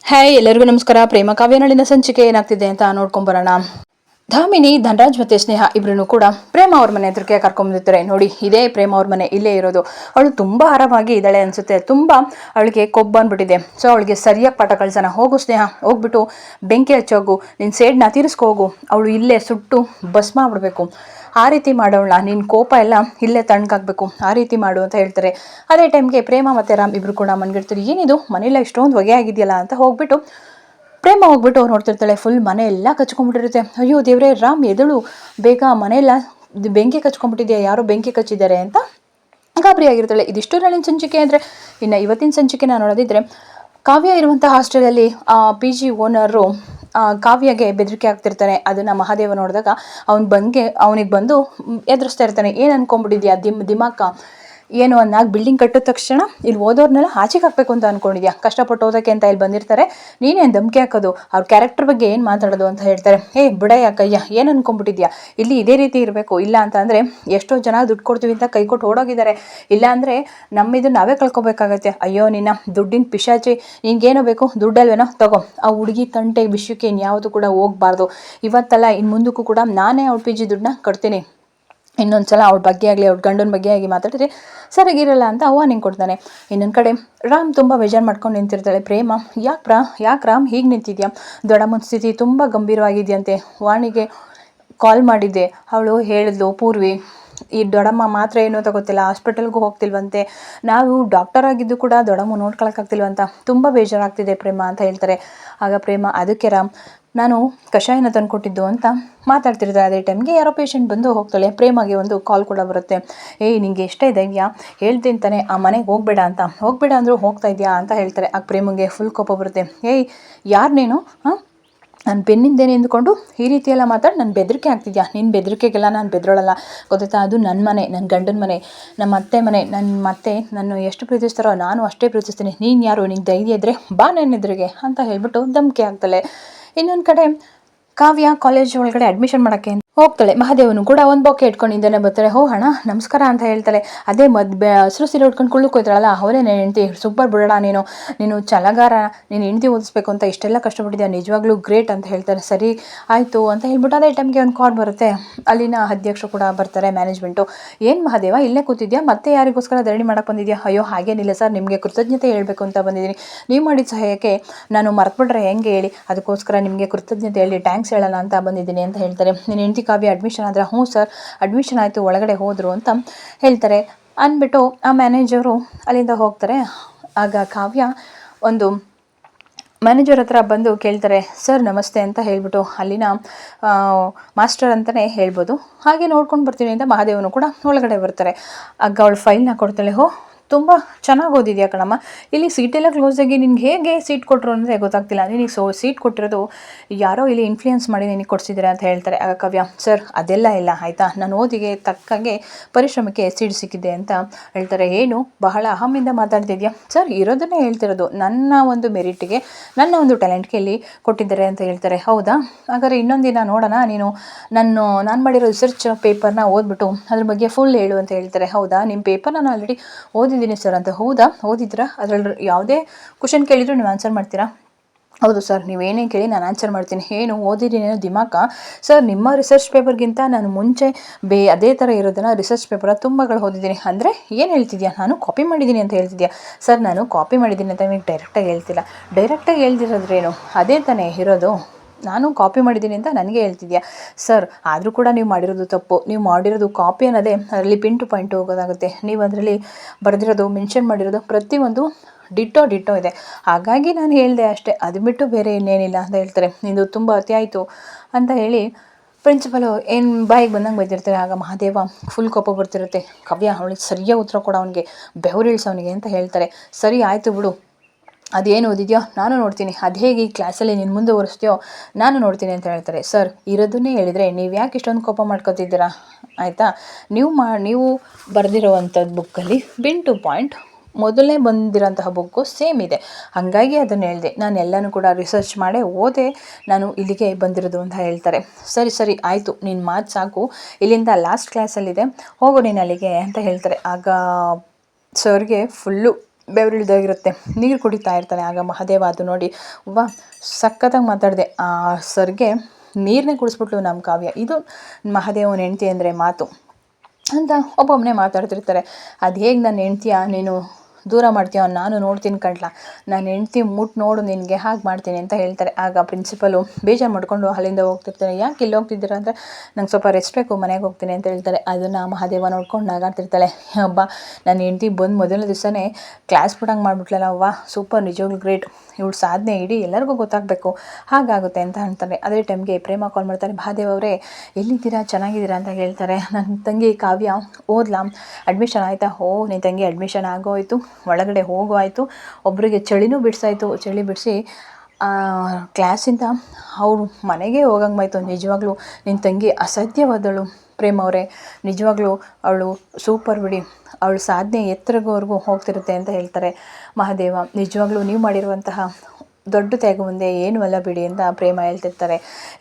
Hi ಎಲ್ಲರಿಗೂ ನಮಸ್ಕಾರ. ಪ್ರೇಮ ಕಾವ್ಯನಳಿನ ಸಂಚಿಕೆ ಏನಾಗ್ತಿದೆ ಅಂತ ನೋಡ್ಕೊಂಬರೋಣ. ಧಾಮಿನಿ ಧನರಾಜ್ ಮತ್ತೆ ಸ್ನೇಹ ಇಬ್ರು ಕೂಡ ಪ್ರೇಮ ಅವ್ರ ಮನೆ ಹತ್ರಕ್ಕೆ ಕರ್ಕೊಂಡ್ಬಂದಿರ್ತಾರೆ. ನೋಡಿ, ಇದೇ ಪ್ರೇಮ ಅವ್ರ ಮನೆ, ಇಲ್ಲೇ ಇರೋದು. ಅವಳು ತುಂಬಾ ಆರಾಮಾಗಿ ಇದ್ದಾಳೆ ಅನ್ಸುತ್ತೆ. ತುಂಬಾ ಅವಳಿಗೆ ಕೊಬ್ಬು ಬಂದ್ಬಿಟ್ಟಿದೆ. ಸೊ ಅವಳಿಗೆ ಸರಿಯಾಗಿ ಪಾಠ ಕಳ್ಸೋಣ. ಹೋಗು ಸ್ನೇಹ, ಹೋಗ್ಬಿಟ್ಟು ಬೆಂಕಿ ಹಚ್ಚೋಗು, ನಿನ್ನ ಸೇಡ್ನ ತೀರಿಸ್ಕೋಗು, ಅವಳು ಇಲ್ಲೇ ಸುಟ್ಟು ಭಸ್ಮ ಆಗ್ಬಿಡ್ಬೇಕು, ಆ ರೀತಿ ಮಾಡೋಣ, ನಿನ್ನ ಕೋಪ ಎಲ್ಲ ಇಲ್ಲೇ ತಣ್ಣಗಾಗಬೇಕು, ಆ ರೀತಿ ಮಾಡು ಅಂತ ಹೇಳ್ತಾರೆ. ಅದೇ ಟೈಮ್ಗೆ ಪ್ರೇಮ ಮತ್ತು ರಾಮ್ ಇಬ್ರು ಕೂಡ ಮನ್ಗಿಡ್ತಾರೆ. ಏನಿದು ಮನೆಯೆಲ್ಲ ಇಷ್ಟೊಂದು ಹೊಗೆ ಆಗಿದೆಯಲ್ಲ ಅಂತ ಹೋಗ್ಬಿಟ್ಟು ಪ್ರೇಮ ಹೋಗ್ಬಿಟ್ಟು ನೋಡ್ತಿರ್ತಾಳೆ. ಫುಲ್ ಮನೆ ಎಲ್ಲ ಕಚ್ಕೊಂಡ್ಬಿಟ್ಟಿರುತ್ತೆ. ಅಯ್ಯೋ ದೇವ್ರೆ, ರಾಮ್ ಎದಳು ಬೇಗ, ಮನೆಯೆಲ್ಲ ಬೆಂಕಿ ಕಚ್ಕೊಂಡ್ಬಿಟ್ಟಿದೆಯಾ, ಯಾರೋ ಬೆಂಕಿ ಕಚ್ಚಿದ್ದಾರೆ ಅಂತ ಗಾಬರಿ ಆಗಿರ್ತಾಳೆ. ಇದಿಷ್ಟು ನಾಳಿನ ಸಂಚಿಕೆ ಅಂದರೆ, ಇನ್ನು ಇವತ್ತಿನ ಸಂಚಿಕೆನ ನೋಡೋದಿದ್ರೆ, ಕಾವ್ಯ ಇರುವಂಥ ಹಾಸ್ಟೆಲಲ್ಲಿ PG ಓನರು ಕಾವ್ಯಗೆ ಬೆದರಿಕೆ ಆಗ್ತಿರ್ತಾನೆ. ಅದನ್ನು ಮಹಾದೇವ ನೋಡಿದಾಗ ಅವನಿಗೆ ಬಂದು ಎದುರಿಸ್ತಾ ಇರ್ತಾನೆ. ಏನು ಅನ್ಕೊಂಡ್ಬಿಟ್ಟಿದ್ಯಾ ದಿಮಾಕ, ಏನು ನಾಲ್ಕು ಬಿಲ್ಡಿಂಗ್ ಕಟ್ಟಿದ ತಕ್ಷಣ ಇಲ್ಲಿ ಓದೋರ್ನೆಲ್ಲ ಆಚೆಗೆ ಹಾಕಬೇಕು ಅಂತ ಅಂದ್ಕೊಂಡಿದ್ಯಾ, ಕಷ್ಟಪಟ್ಟು ಓದೋಕ್ಕೆ ಅಂತ ಇಲ್ಲಿ ಬಂದಿರ್ತಾರೆ, ನೀನೇನು ಧಮಕಿ ಹಾಕೋದು, ಅವ್ರ ಕ್ಯಾರೆಕ್ಟರ್ ಬಗ್ಗೆ ಏನು ಮಾತಾಡೋದು ಅಂತ ಹೇಳ್ತಾರೆ. ಬಿಡಯ್ಯ ಕಯ್ಯ, ಏನು ಅನ್ಕೊಂಡ್ಬಿಟ್ಟಿದ್ಯಾ, ಇಲ್ಲಿ ಇದೇ ರೀತಿ ಇರಬೇಕು, ಇಲ್ಲ ಅಂತ ಅಂದರೆ ಎಷ್ಟೋ ಜನ ದುಡ್ಡು ಕೊಡ್ತೀವಿ ಅಂತ ಕೈ ಕೊಟ್ಟು ಓಡೋಗಿದ್ದಾರೆ, ಇಲ್ಲ ಅಂದರೆ ನಮ್ಮಿದು ನಾವೇ ಕಳ್ಕೊಬೇಕಾಗತ್ತೆ. ಅಯ್ಯೋ ನಿನ್ನ ದುಡ್ಡಿನ ಪಿಶಾಚಿ, ನಿನ್ಗೇನೋ ಬೇಕು, ದುಡ್ಡಲ್ವೇನೋ ತಗೋ. ಆ ಹುಡುಗಿ ತಂಟೆ ವಿಷಯಕ್ಕೆ ಇನ್ಯಾವುದು ಕೂಡ ಹೋಗಬಾರ್ದು. ಇವತ್ತಲ್ಲ ಇನ್ನು ಮುಂದಕ್ಕೂ ಕೂಡ ನಾನೇ ಅವ್ಳ PG ದುಡ್ಡನ್ನ ಕಟ್ತೀನಿ. ಇನ್ನೊಂದು ಸಲ ಅವ್ಳ ಬಗ್ಗೆ ಆಗಲಿ, ಅವ್ಳ ಗಂಡನ ಬಗ್ಗೆ ಆಗಿ ಮಾತಾಡಿದ್ರೆ ಸರಿಗಿರಲ್ಲ ಅಂತ ವಾರ್ನಿಂಗ್ ಕೊಡ್ತಾನೆ. ಇನ್ನೊಂದು ಕಡೆ ರಾಮ್ ತುಂಬ ಬೇಜಾರು ಮಾಡ್ಕೊಂಡು ನಿಂತಿರ್ತಾಳೆ. ಪ್ರೇಮ, ಯಾಕೆ ರಾಮ್ ಹೀಗೆ ನಿಂತಿದ್ಯಾ, ದೊಡ್ಡಮ್ಮನ ಸ್ಥಿತಿ ತುಂಬ ಗಂಭೀರವಾಗಿದೆಯಂತೆ, ವಾಣಿಗೆ ಕಾಲ್ ಮಾಡಿದ್ದೆ, ಅವಳು ಹೇಳಿದ್ಲು ಪೂರ್ವಿ, ಈ ದೊಡ್ಡಮ್ಮ ಮಾತ್ರ ಏನೋ ತಗೋತಿಲ್ಲ, ಹಾಸ್ಪಿಟಲ್ಗೂ ಹೋಗ್ತಿಲ್ವಂತೆ, ನಾವು ಡಾಕ್ಟರ್ ಆಗಿದ್ದು ಕೂಡ ದೊಡ್ಡಮ್ಮ ನೋಡ್ಕೊಳಕ್ಕಾಗ್ತಿಲ್ವಂತ, ತುಂಬ ಬೇಜಾರಾಗ್ತಿದೆ ಪ್ರೇಮ ಅಂತ ಹೇಳ್ತಾರೆ. ಆಗ ಪ್ರೇಮ, ಅದಕ್ಕೆ ರಾಮ್ ನಾನು ಕಷಾಯನ ತಂದುಕೊಟ್ಟಿದ್ದು ಅಂತ ಮಾತಾಡ್ತಿರ್ತಾರೆ. ಅದೇ ಟೈಮ್ಗೆ ಯಾರೋ ಪೇಷಂಟ್ ಬಂದು ಹೋಗ್ತಾಳೆ. ಪ್ರೇಮಗೆ ಒಂದು ಕಾಲ್ ಕೂಡ ಬರುತ್ತೆ. ನಿಂಗೆ ಎಷ್ಟೇ ಇದೆಯಾ, ಹೇಳ್ತೀನಿ ತಾನೆ, ಆ ಮನೆಗೆ ಹೋಗಬೇಡ ಅಂದರೂ ಹೋಗ್ತಾ ಇದೆಯಾ ಅಂತ ಹೇಳ್ತಾರೆ. ಆಗ ಪ್ರೇಮಗೆ ಫುಲ್ ಕೋಪ ಬರುತ್ತೆ. ಯಾರು ನೀನು, ನಾನು ಬೆನ್ನಿಂದೇನೆ ಅಂದ್ಕೊಂಡು ಈ ರೀತಿ ಎಲ್ಲ ಮಾತಾಡಿ ನನ್ನ ಬೆದರಿಕೆ ಆಗ್ತಿದ್ಯಾ, ನಿನ್ನ ಬೆದರಿಕೆಗೆಲ್ಲ ನಾನು ಬೆದರೋಳಲ್ಲ, ಗೊತ್ತಾಯ್ತಾ, ಅದು ನನ್ನ ಮನೆ, ನನ್ನ ಗಂಡನ ಮನೆ, ನಮ್ಮ ಅತ್ತೆ ಮನೆ, ನನ್ನ ಅತ್ತೆ ನನ್ನ ಎಷ್ಟು ಪ್ರೀತಿಸ್ತಾರೋ ನಾನು ಅಷ್ಟೇ ಪ್ರೀತಿಸ್ತೀನಿ, ನೀನು ಯಾರು, ನಿಂಗೆ ಧೈರ್ಯ ಇದ್ದರೆ ಬಾ ನನ್ನ ಎದುರಿಗೆ ಅಂತ ಹೇಳ್ಬಿಟ್ಟು ಧಮಕಿ ಆಗ್ತಾಳೆ. ಇನ್ನೊಂದು ಕಡೆ ಕಾವ್ಯ ಕಾಲೇಜ್ ಒಳಗಡೆ ಅಡ್ಮಿಷನ್ ಮಾಡೋಕ್ಕೆ ಹೋಗ್ತಾಳೆ. ಮಹಾದೇವನು ಕೂಡ ಒಂದು ಬೊಕ್ಕೆ ಇಟ್ಕೊಂಡಿದ್ದಾನೆ. ಬರ್ತಾಳೆ. ಅಣ್ಣ ನಮಸ್ಕಾರ ಅಂತ ಹೇಳ್ತಾಳೆ. ಅದೇ ಹಸಿರು ಸೀರೆ ಉಟ್ಕೊಂಡು ಕುಳ್ಳುಕೋಯ್ತಾಳಲ್ಲ, ಅವರೇ ನನ್ನ ಹೆಂಡ್ತಿ, ಸೂಪರ್ ಬಿಡೋಣ, ನೀನು ಛಲಗಾರ, ನೀನು ಹೆಂಡ್ತಿ ಓದಿಸ್ಬೇಕು ಅಂತ ಇಷ್ಟೆಲ್ಲ ಕಷ್ಟಪಟ್ಟಿದ್ಯಾ, ನಿಜವಾಗ್ಲೂ ಗ್ರೇಟ್ ಅಂತ ಹೇಳ್ತಾರೆ. ಸರಿ ಆಯಿತು ಅಂತ ಹೇಳ್ಬಿಟ್ಟು ಅದೇ ಟೈಮ್ಗೆ ಒಂದು ಕಾಲ್ ಬರುತ್ತೆ. ಅಲ್ಲಿನ ಅಧ್ಯಕ್ಷರು ಕೂಡ ಬರ್ತಾರೆ, ಮ್ಯಾನೇಜ್ಮೆಂಟು. ಏನು ಮಹಾದೇವ ಇಲ್ಲೇ ಕೂತಿದ್ಯಾ, ಮತ್ತೆ ಯಾರಿಗೋಸ್ಕರ ಧರಣಿ ಮಾಡೋಕ್ಕೆ ಬಂದಿದ್ಯಾ? ಅಯ್ಯೋ ಹಾಗೇನಿಲ್ಲ ಸರ್, ನಿಮಗೆ ಕೃತಜ್ಞತೆ ಹೇಳಬೇಕು ಅಂತ ಬಂದಿದ್ದೀನಿ, ನೀವು ಮಾಡಿದ ಸಹಾಯಕ್ಕೆ ನಾನು ಮರ್ತ್ಬಿಟ್ರೆ ಹೆಂಗೆ ಹೇಳಿ, ಅದಕ್ಕೋಸ್ಕರ ನಿಮಗೆ ಕೃತಜ್ಞತೆ ಹೇಳಿ ಟ್ಯಾಂಕ್ಸ್ ಹೇಳೋಣ ಅಂತ ಬಂದಿದ್ದೀನಿ ಅಂತ ಹೇಳ್ತಾರೆ. ನೀನು ಹೆಂಡ್ತಿ ಕಾವ್ಯ ಅಡ್ಮಿಷನ್ ಆದರೆ? ಹ್ಞೂ ಸರ್ ಅಡ್ಮಿಷನ್ ಆಯಿತು, ಒಳಗಡೆ ಹೋದರು ಅಂತ ಹೇಳ್ತಾರೆ. ಅಂದ್ಬಿಟ್ಟು ಆ ಮ್ಯಾನೇಜರು ಅಲ್ಲಿಂದ ಹೋಗ್ತಾರೆ. ಆಗ ಕಾವ್ಯ ಒಂದು ಮ್ಯಾನೇಜರ್ ಹತ್ರ ಬಂದು ಕೇಳ್ತಾರೆ, ಸರ್ ನಮಸ್ತೆ ಅಂತ ಹೇಳ್ಬಿಟ್ಟು, ಅಲ್ಲಿನ ಮಾಸ್ಟರ್ ಅಂತಲೇ ಹೇಳ್ಬೋದು. ಹಾಗೆ ನೋಡ್ಕೊಂಡು ಬರ್ತೀನಿ ಅಂತ ಮಹಾದೇವನು ಕೂಡ ಒಳಗಡೆ ಬರ್ತಾರೆ. ಆಗ ಅವಳು ಫೈಲ್ನ ಕೊಡ್ತಾಳೆ. ತುಂಬ ಚೆನ್ನಾಗಿ ಓದಿದ್ಯಾ ಕಣಮ್ಮ, ಇಲ್ಲಿ ಸೀಟೆಲ್ಲ ಕ್ಲೋಸ್ ಆಗಿ ನಿನ್ಗೆ ಹೇಗೆ ಸೀಟ್ ಕೊಟ್ಟರು ಅಂದರೆ ಗೊತ್ತಾಗ್ತಿಲ್ಲ, ನಿನಗೆ ಸೀಟ್ ಕೊಟ್ಟಿರೋದು ಯಾರೋ ಇಲ್ಲಿ ಇನ್ಫ್ಲೂಯೆನ್ಸ್ ಮಾಡಿ ನಿನಗೆ ಕೊಡಿಸಿದ್ದಾರೆ ಅಂತ ಹೇಳ್ತಾರೆ. ಆಗ ಕಾವ್ಯ, ಸರ್ ಅದೆಲ್ಲ ಇಲ್ಲ ಆಯಿತಾ, ನಾನು ಓದಿಗೆ ತಕ್ಕಂಗೆ ಪರಿಶ್ರಮಕ್ಕೆ ಸೀಟ್ ಸಿಕ್ಕಿದೆ ಅಂತ ಹೇಳ್ತಾರೆ. ಏನು ಬಹಳ ಅಹಮಿಂದ ಮಾತಾಡ್ತಿದ್ಯಾ? ಸರ್ ಇರೋದನ್ನೇ ಹೇಳ್ತಿರೋದು, ನನ್ನ ಒಂದು ಮೆರಿಟಿಗೆ, ನನ್ನ ಒಂದು ಟ್ಯಾಲೆಂಟ್ಗೆ ಇಲ್ಲಿ ಕೊಟ್ಟಿದ್ದಾರೆ ಅಂತ ಹೇಳ್ತಾರೆ. ಹೌದಾ, ಹಾಗಾದ್ರೆ ಇನ್ನೊಂದಿನ ನೋಡೋಣ, ನಾನು ಮಾಡಿರೋ ರಿಸರ್ಚ್ ಪೇಪರ್ನ ಓದ್ಬಿಟ್ಟು ಅದ್ರ ಬಗ್ಗೆ ಫುಲ್ ಹೇಳು ಅಂತ ಹೇಳ್ತಾರೆ. ಹೌದಾ, ನಿಮ್ಮ ಪೇಪರ್ ನಾನು ಆಲ್ರೆಡಿ ಓದಿದ್ದೀನಿ ಸರ್ ಅಂತ. ಹೌದಾ, ಓದಿದ್ರಾ? ಅದರಲ್ಲಿ ಯಾವುದೇ ಕ್ವಶನ್ ಕೇಳಿದ್ರು ನೀವು ಆನ್ಸರ್ ಮಾಡ್ತೀರಾ? ಹೌದು ಸರ್, ನೀವೇನೇ ಕೇಳಿ ನಾನು ಆನ್ಸರ್ ಮಾಡ್ತೀನಿ. ಏನು ಓದಿದ್ದೀನೇನೋ ದಿಮಾಕ ಸರ್, ನಿಮ್ಮ ರಿಸರ್ಚ್ ಪೇಪರ್ಗಿಂತ ನಾನು ಮುಂಚೆ ಅದೇ ಥರ ಇರೋದನ್ನು ರಿಸರ್ಚ್ ಪೇಪರ್ ತುಂಬಗಳು ಓದಿದ್ದೀನಿ. ಅಂದರೆ ಏನು ಹೇಳ್ತಿದ್ಯಾ, ನಾನು ಕಾಪಿ ಮಾಡಿದ್ದೀನಿ ಅಂತ ಹೇಳ್ತಿದ್ಯಾ? ಸರ್ ನಾನು ಕಾಪಿ ಮಾಡಿದ್ದೀನಿ ಅಂತ ನಿಮಗೆ ಡೈರೆಕ್ಟಾಗಿ ಹೇಳ್ತಿಲ್ಲ, ಡೈರೆಕ್ಟಾಗಿ ಹೇಳ್ತಿರೋದ್ರೇನು, ಅದೇ ತಾನೇ ಇರೋದು, ನಾನು ಕಾಪಿ ಮಾಡಿದ್ದೀನಿ ಅಂತ ನನಗೆ ಹೇಳ್ತಿದ್ಯಾ? ಸರ್ ಆದರೂ ಕೂಡ ನೀವು ಮಾಡಿರೋದು ತಪ್ಪು, ನೀವು ಮಾಡಿರೋದು ಕಾಪಿ ಅನ್ನೋದೇ ಅದರಲ್ಲಿ ಪಿನ್ ಟು ಪಾಯಿಂಟ್ ಹೋಗೋದಾಗುತ್ತೆ, ನೀವು ಅದರಲ್ಲಿ ಬರೆದಿರೋದು ಮೆನ್ಷನ್ ಮಾಡಿರೋದು ಪ್ರತಿಯೊಂದು ಡಿಟ್ಟೋ ಇದೆ, ಹಾಗಾಗಿ ನಾನು ಹೇಳಿದೆ ಅಷ್ಟೇ, ಅದು ಬಿಟ್ಟು ಬೇರೆ ಇನ್ನೇನಿಲ್ಲ ಅಂತ ಹೇಳ್ತಾರೆ. ಇದು ತುಂಬ ಅತಿ ಆಯಿತು ಅಂತ ಹೇಳಿ ಪ್ರಿನ್ಸಿಪಲು ಏನು ಬಾಯಿಗೆ ಬಂದಂಗೆ ಬೈದಿರ್ತಾರೆ. ಆಗ ಮಹಾದೇವ ಫುಲ್ ಕೋಪ ಬರ್ತಿರುತ್ತೆ. ಕಾವ್ಯ ಅವಳಿಗೆ ಸರಿಯಾಗಿ ಉತ್ತರ ಕೊಡು, ಅವನಿಗೆ ಬೆವರಿಳಿಸೋನಿಗೆ ಅಂತ ಹೇಳ್ತಾರೆ. ಸರಿ ಆಯಿತು ಬಿಡು, ಅದೇನು ಓದಿದೆಯೋ ನಾನು ನೋಡ್ತೀನಿ, ಅದು ಹೇಗೆ ಈ ಕ್ಲಾಸಲ್ಲಿ ನೀನು ಮುಂದುವರಿಸ್ತೀಯೋ ನಾನು ನೋಡ್ತೀನಿ ಅಂತ ಹೇಳ್ತಾರೆ. ಸರ್ ಇರೋದನ್ನೇ ಹೇಳಿದರೆ ನೀವು ಯಾಕೆ ಇಷ್ಟೊಂದು ಕೋಪ ಮಾಡ್ಕೊತಿದ್ದೀರಾ, ಆಯಿತಾ, ನೀವು ಬರೆದಿರೋವಂಥದ್ದು ಬುಕ್ಕಲ್ಲಿ ಪಿನ್ ಟು ಪಾಯಿಂಟ್ ಮೊದಲನೇ ಬಂದಿರೋಂತಹ ಬುಕ್ಕು ಸೇಮ್ ಇದೆ, ಹಾಗಾಗಿ ಅದನ್ನು ಹೇಳಿದೆ, ನಾನು ಎಲ್ಲನೂ ಕೂಡ ರಿಸರ್ಚ್ ಮಾಡೇ ಓದೆ ನಾನು ಇಲ್ಲಿಗೆ ಬಂದಿರೋದು ಅಂತ ಹೇಳ್ತಾರೆ. ಸರಿ ಆಯಿತು, ನಿನ್ನ ಮಾತು ಸಾಕು, ಇಲ್ಲಿಂದ ಲಾಸ್ಟ್ ಕ್ಲಾಸಲ್ಲಿದೆ, ಹೋಗು ನೀನು ಅಲ್ಲಿಗೆ ಅಂತ ಹೇಳ್ತಾರೆ. ಆಗ ಸರ್ಗೆ ಫುಲ್ಲು ಬೆವರಿಳ್ದೋಗಿರುತ್ತೆ. ನೀರು ಕುಡಿತಾ ಇರ್ತಾನೆ. ಆಗ ಮಹಾದೇವ ಅದು ನೋಡಿ ವಾ ಸಖತ್ತಾಗಿ ಮಾತಾಡಿದೆ, ಆ ಸರ್ಗೆ ನೀರನ್ನೇ ಕುಡಿಸ್ಬಿಟ್ಲು ನಮ್ಮ ಕಾವ್ಯ. ಇದು ಮಹಾದೇವನ ಹೆಂಡ್ತಿ ಅಂದರೆ ಮಾತು ಅಂತ ಒಬ್ಬೊಬ್ಬನೇ ಮಾತಾಡ್ತಿರ್ತಾರೆ. ಅದು ಹೇಗೆ ನನ್ನ ಹೆಂಡ್ತಿಯ ನೀನು ದೂರ ಮಾಡ್ತೀಯ, ನಾನು ನೋಡ್ತೀನಿ ಕಣ್ಲ, ನಾನು ಹೆಂಡ್ತಿ ಮುಟ್ಟು ನೋಡು ನಿನಗೆ ಹಾಗೆ ಮಾಡ್ತೀನಿ ಅಂತ ಹೇಳ್ತಾರೆ. ಆಗ ಪ್ರಿನ್ಸಿಪಲು ಬೇಜಾರು ಮಾಡ್ಕೊಂಡು ಅಲ್ಲಿಂದ ಹೋಗ್ತಿರ್ತಾರೆ. ಯಾಕೆ ಇಲ್ಲಿ ಹೋಗ್ತಿದ್ದೀರಾ ಅಂದರೆ ನಂಗೆ ಸ್ವಲ್ಪ ರೆಸ್ಟ್ ಬೇಕು, ಮನೆಗೆ ಹೋಗ್ತೀನಿ ಅಂತ ಹೇಳ್ತಾರೆ. ಅದನ್ನು ಮಹಾದೇವ ನೋಡ್ಕೊಂಡು ನಗಾಡ್ತಿರ್ತಾಳೆ. ಹಬ್ಬ ನನ್ನ ಹೆಂಡ್ತಿ ಬಂದು ಮೊದಲನೇ ದಿವಸನೇ ಕ್ಲಾಸ್ ಬಿಡಂಗೆ ಮಾಡಿಬಿಟ್ಲಲ್ಲ ಅವ್ವ, ಸೂಪರ್, ನಿಜವಾಗ್ಲೂ ಗ್ರೇಟ್, ಇವಳು ಸಾಧನೆ ಇಡೀ ಎಲ್ಲರಿಗೂ ಗೊತ್ತಾಗಬೇಕು, ಹಾಗಾಗುತ್ತೆ ಅಂತ ಅಂತಾರೆ. ಅದೇ ಟೈಮ್ಗೆ ಪ್ರೇಮ ಕಾಲ್ ಮಾಡ್ತಾರೆ. ಮಹಾದೇವ್ ಅವರೇ ಎಲ್ಲಿದ್ದೀರಾ, ಚೆನ್ನಾಗಿದ್ದೀರಾ ಅಂತ ಹೇಳ್ತಾರೆ. ನನ್ನ ತಂಗಿ ಕಾವ್ಯ ಓದ್ಲಾ, ಅಡ್ಮಿಷನ್ ಆಯಿತಾ? ನಿನ್ನ ತಂಗಿ ಅಡ್ಮಿಷನ್ ಆಗೋಯ್ತು, ಒಳಗಡೆ ಹೋಗೋ ಆಯಿತು, ಒಬ್ಬರಿಗೆ ಚಳಿನೂ ಬಿಡಿಸಾಯಿತು, ಚಳಿ ಬಿಡಿಸಿ ಕ್ಲಾಸಿಂದ ಅವರು ಮನೆಗೆ ಹೋಗಂಗಾಯ್ತು. ನಿಜವಾಗ್ಲೂ ನಿನ್ನ ತಂಗಿ ಅಸಾಧ್ಯವಾದಳು ಪ್ರೇಮ್ ಅವರೇ, ನಿಜವಾಗ್ಲೂ ಅವಳು ಸೂಪರ್ ಬಿಡಿ, ಅವಳು ಸಾಧನೆ ಎತ್ತರಗೋವರೆಗೂ ಹೋಗ್ತಿರುತ್ತೆ ಅಂತ ಹೇಳ್ತಾರೆ ಮಹಾದೇವ. ನಿಜವಾಗ್ಲೂ ನೀವು ಮಾಡಿರುವಂತಹ ದೊಡ್ಡ ತ್ಯಾಗ ಮುಂದೆ ಏನೂ ಅಲ್ಲ ಬಿಡಿ ಅಂತ ಪ್ರೇಮ ಹೇಳ್ತಿರ್ತಾರೆ.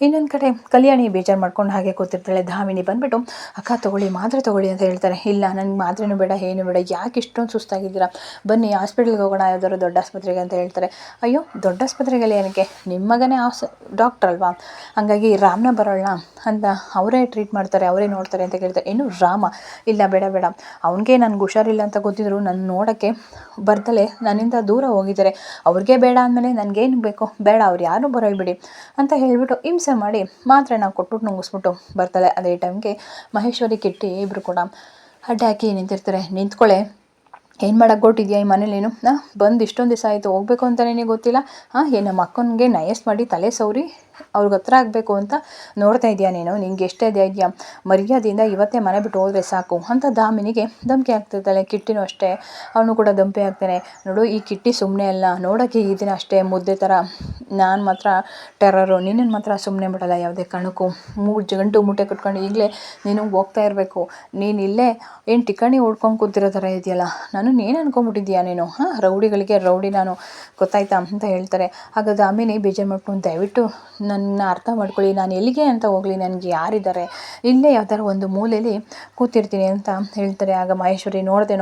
ಇನ್ನೊಂದು ಕಡೆ ಕಲ್ಯಾಣಿ ಬೇಜಾರು ಮಾಡ್ಕೊಂಡು ಹಾಗೆ ಕೂತಿರ್ತಾಳೆ. ಧಾಮಿನಿ ಬಂದುಬಿಟ್ಟು ಅಕ್ಕ ತೊಗೊಳ್ಳಿ, ಮಾತ್ರೆ ತೊಗೊಳ್ಳಿ ಅಂತ ಹೇಳ್ತಾರೆ. ಇಲ್ಲ ನನಗೆ ಮಾತ್ರೆನೂ ಬೇಡ, ಏನು ಬೇಡ, ಯಾಕೆ ಇಷ್ಟೊಂದು ಸುಸ್ತಾಗಿದ್ದೀರಾ, ಬನ್ನಿ ಹಾಸ್ಪಿಟ್ಲಿಗೆ ಹೋಗೋಣ, ಯಾವ್ದಾದ್ರು ದೊಡ್ಡ ಆಸ್ಪತ್ರೆಗೆ ಅಂತ ಹೇಳ್ತಾರೆ. ಅಯ್ಯೋ ದೊಡ್ಡ ಆಸ್ಪತ್ರೆಗೆಲ್ಲ ಏನಕ್ಕೆ, ನಿಮ್ಮ ಮಗನೇ ಡಾಕ್ಟ್ರ್ ಅಲ್ವಾ, ಹಾಗಾಗಿ ರಾಮನ ಬರೋಣ ಅಂತ ಅವರೇ ಟ್ರೀಟ್ ಮಾಡ್ತಾರೆ, ಅವರೇ ನೋಡ್ತಾರೆ ಅಂತ ಕೇಳ್ತಾರೆ. ಏನು ರಾಮ? ಇಲ್ಲ ಬೇಡ ಬೇಡ, ಅವನಿಗೆ ನನಗೆ ಹುಷಾರಿಲ್ಲ ಅಂತ ಗೊತ್ತಿದ್ರು ನನ್ನ ನೋಡೋಕ್ಕೆ ಬರ್ದಲೆ ನನ್ನಿಂದ ದೂರ ಹೋಗಿದ್ದಾರೆ, ಅವ್ರಿಗೆ ಬೇಡ ಅಂದಮೇಲೆ ನನಗೇನು ಬೇಕು, ಬೇಡ, ಅವ್ರು ಯಾರೂ ಬರೋಲ್ಲ ಬಿಡಿ ಅಂತ ಹೇಳಿಬಿಟ್ಟು ಹಿಂಸೆ ಮಾಡಿ ಮಾತ್ರೆ ನಾವು ಕೊಟ್ಬಿಟ್ಟು ನುಂಗಿಸ್ಬಿಟ್ಟು ಬರ್ತಾಳೆ. ಅದೇ ಟೈಮ್ಗೆ ಮಹೇಶ್ವರಿ ಕಿಟ್ಟಿ ಇಬ್ಬರು ಕೂಡ ಅಡ್ಡ ಹಾಕಿ ನಿಂತಿರ್ತಾರೆ. ನಿಂತ್ಕೊಳ್ಳೆ, ಏನು ಮಾಡೋಕ್ಕೆ ಕೊಟ್ಟಿದ್ಯಾ ಈ ಮನೇಲಿ, ನೀನು ಬಂದು ಇಷ್ಟೊಂದು ದಿವಸ ಆಯಿತು, ಹೋಗಬೇಕು ಅಂತಲೇ ನಿನಗೆ ಗೊತ್ತಿಲ್ಲ, ಏನು ನಮ್ಮ ಅಕ್ಕನಿಗೆ ನಯಸ್ ಮಾಡಿ ತಲೆ ಸೌರಿ ಅವ್ರಿಗೆ ಹತ್ರ ಆಗಬೇಕು ಅಂತ ನೋಡ್ತಾ ಇದೆಯಾ ನೀನು, ನಿಂಗೆ ಎಷ್ಟೇ ಇದೆಯಾ, ಮರ್ಯಾದೆಯಿಂದ ಇವತ್ತೇ ಮನೆ ಬಿಟ್ಟು ಹೋದರೆ ಸಾಕು ಅಂತ ಧಾಮಿನಿಗೆ ಧಮಕಿ ಆಗ್ತಿರ್ತಾಳೆ. ಕಿಟ್ಟಿನೂ ಅಷ್ಟೇ, ಅವನು ಕೂಡ ಧಮಕಿ ಆಗ್ತಾನೆ. ನೋಡು ಈ ಕಿಟ್ಟಿ ಸುಮ್ಮನೆ ಅಲ್ಲ, ನೋಡೋಕ್ಕೆ ಈ ದಿನ ಅಷ್ಟೇ ಮುದ್ದೆ ಥರ, ನಾನು ಮಾತ್ರ ಟೆರರು, ನಿನ್ನನ್ನು ಮಾತ್ರ ಸುಮ್ಮನೆ ಬಿಡಲ್ಲ ಯಾವುದೇ ಕಾರಣಕ್ಕೂ, 3 ಗಂಟು ಮೂಟೆ ಕಟ್ಕೊಂಡು ಈಗಲೇ ನೀನು ಹೋಗ್ತಾ ಇರಬೇಕು, ನೀನು ಇಲ್ಲೇ ಏನು ಟಿಕಣಿ ಓಡ್ಕೊಂಡು ಕೂತಿರೋ ಥರ ಇದೆಯಲ್ಲ, ನಾನು ಏನು ಅನ್ಕೊಂಬಿಟ್ಟಿದ್ದೀಯಾ ನೀನು, ರೌಡಿಗಳಿಗೆ ರೌಡಿ ನಾನು, ಗೊತ್ತಾಯ್ತಾ ಅಂತ ಹೇಳ್ತಾರೆ. ಆಗ ಧಾಮಿನಿ ಬೇಜಾರು ಮಾಡ್ಕೊಂಡು ದಯವಿಟ್ಟು ನನ್ನ ಅರ್ಥ ಮಾಡ್ಕೊಳ್ಳಿ, ನಾನು ಎಲ್ಲಿಗೆ ಅಂತ ಹೋಗಲಿ, ನನಗೆ ಯಾರಿದ್ದಾರೆ, ಇಲ್ಲೇ ಯಾವ್ದಾರು ಒಂದು ಮೂಲೆಯಲ್ಲಿ ಕೂತಿರ್ತೀನಿ ಅಂತ ಹೇಳ್ತಾರೆ. ಆಗ ಮಹೇಶ್ವರಿ ನೋಡಿದೆ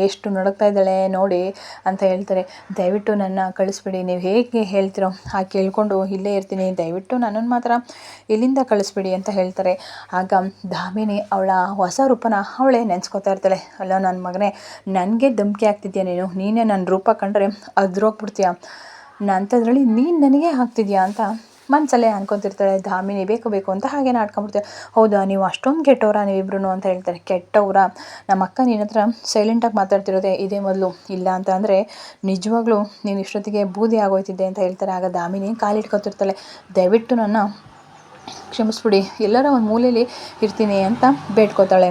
ಎಷ್ಟು ನಡುಕ್ತಾ ಇದ್ದಾಳೆ ನೋಡಿ ಅಂತ ಹೇಳ್ತಾರೆ. ದಯವಿಟ್ಟು ನನ್ನ ಕಳಿಸ್ಬಿಡಿ, ನೀವು ಹೇಗೆ ಹೇಳ್ತಿರೋ ಹಾಗೆ ಕೇಳಿಕೊಂಡು ಇಲ್ಲೇ ಇರ್ತೀನಿ, ದಯವಿಟ್ಟು ನನ್ನನ್ನು ಮಾತ್ರ ಇಲ್ಲಿಂದ ಕಳಿಸ್ಬಿಡಿ ಅಂತ ಹೇಳ್ತಾರೆ. ಆಗ ಧಾಮಿನಿ ಅವಳ ಹೊಸ ರೂಪನ ಅವಳೇ ನೆನೆಸ್ಕೊತಾ ಇರ್ತಾಳೆ. ಅಲ್ಲ ನನ್ನ ಮಗನೇ, ನನಗೆ ಧಮಕಿ ಆಗ್ತಿದ್ಯಾ ನೀನೇ ನನ್ನ ರೂಪ ಕಂಡ್ರೆ ಅದ್ರೋಗ್ಬಿಡ್ತೀಯ, ಅಂಥದ್ರಲ್ಲಿ ನೀನು ನನಗೆ ಆಗ್ತಿದ್ಯಾ ಅಂತ ಮನಸಲ್ಲೇ ಅನ್ಕೊತಿರ್ತಾಳೆ. ಧಾಮಿನಿ ಬೇಕು ಅಂತ ಹಾಗೆ ನಾಟ್ಕೊಂಡ್ಬಿಡ್ತಾರೆ. ಹೌದಾ, ನೀವು ಅಷ್ಟೊಂದು ಕೆಟ್ಟವರ ನೀವಿಬ್ರು ಅಂತ ಹೇಳ್ತಾರೆ. ಕೆಟ್ಟವರ, ನಮ್ಮ ಅಕ್ಕ ನಿನ್ನ ಹತ್ರ ಸೈಲೆಂಟಾಗಿ ಮಾತಾಡ್ತಿರೋದೆ ಇದೇ ಮೊದಲು, ಇಲ್ಲ ಅಂತ ಅಂದರೆ ನಿಜವಾಗ್ಲೂ ನೀನು ಇಷ್ಟೊತ್ತಿಗೆ ಬೂದಿ ಆಗೋಯ್ತಿದ್ದೆ ಅಂತ ಹೇಳ್ತಾರೆ. ಆಗ ಧಾಮಿನಿ ಕಾಲಿಟ್ಕೊತಿರ್ತಾಳೆ. ದಯವಿಟ್ಟು ನನ್ನ ಕ್ಷಮಿಸ್ಬಿಡಿ, ಎಲ್ಲರ ಒಂದು ಮೂಲೆಯಲ್ಲಿ ಇರ್ತೀನಿ ಅಂತ ಬೇಡ್ಕೋತಾಳೆ.